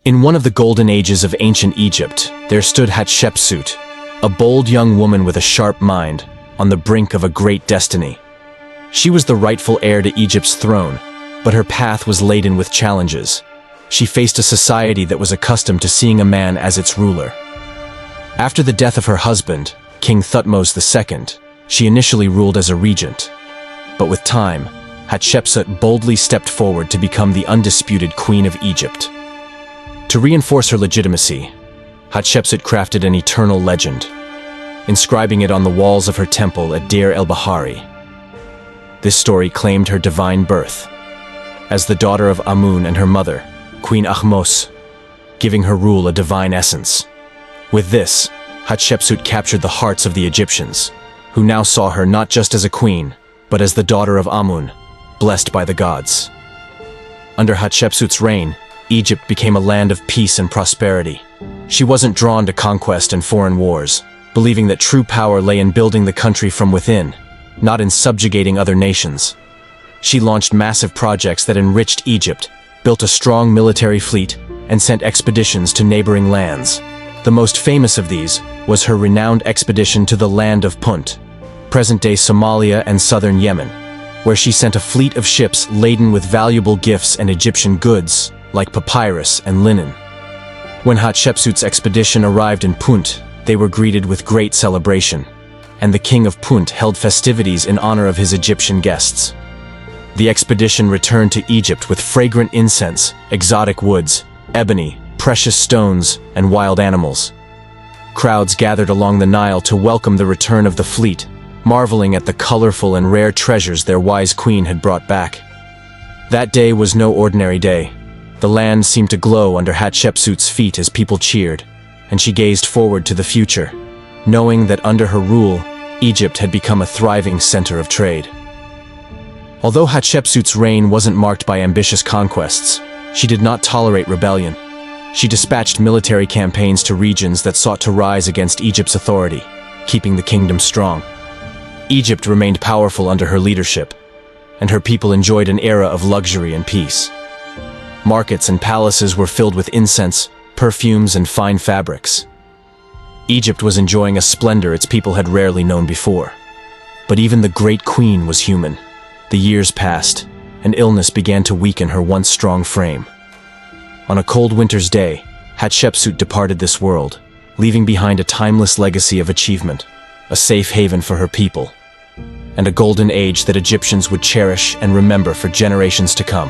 In one of the golden ages of ancient Egypt, there stood Hatshepsut, a bold young woman with a sharp mind, on the brink of a great destiny. She was the rightful heir to Egypt's throne, but her path was laden with challenges. She faced a society that was accustomed to seeing a man as its ruler. After the death of her husband, King Thutmose II, she initially ruled as a regent. But with time, Hatshepsut boldly stepped forward to become the undisputed queen of Egypt. To reinforce her legitimacy, Hatshepsut crafted an eternal legend, inscribing it on the walls of her temple at Deir el-Bahari. This story claimed her divine birth, as the daughter of Amun and her mother, Queen Ahmose, giving her rule a divine essence. With this, Hatshepsut captured the hearts of the Egyptians, who now saw her not just as a queen, but as the daughter of Amun, blessed by the gods. Under Hatshepsut's reign, Egypt became a land of peace and prosperity. She wasn't drawn to conquest and foreign wars, believing that true power lay in building the country from within, not in subjugating other nations. She launched massive projects that enriched Egypt, built a strong military fleet, and sent expeditions to neighboring lands. The most famous of these was her renowned expedition to the Land of Punt, present-day Somalia and southern Yemen, where she sent a fleet of ships laden with valuable gifts and Egyptian goods, like papyrus and linen. When Hatshepsut's expedition arrived in Punt, they were greeted with great celebration, and the king of Punt held festivities in honor of his Egyptian guests. The expedition returned to Egypt with fragrant incense, exotic woods, ebony, precious stones, and wild animals. Crowds gathered along the Nile to welcome the return of the fleet, marveling at the colorful and rare treasures their wise queen had brought back. That day was no ordinary day. The land seemed to glow under Hatshepsut's feet as people cheered, and she gazed forward to the future, knowing that under her rule, Egypt had become a thriving center of trade. Although Hatshepsut's reign wasn't marked by ambitious conquests, she did not tolerate rebellion. She dispatched military campaigns to regions that sought to rise against Egypt's authority, keeping the kingdom strong. Egypt remained powerful under her leadership, and her people enjoyed an era of luxury and peace. Markets and palaces were filled with incense, perfumes, and fine fabrics. Egypt was enjoying a splendor its people had rarely known before. But even the great queen was human. The years passed, and illness began to weaken her once strong frame. On a cold winter's day, Hatshepsut departed this world, leaving behind a timeless legacy of achievement, a safe haven for her people, and a golden age that Egyptians would cherish and remember for generations to come.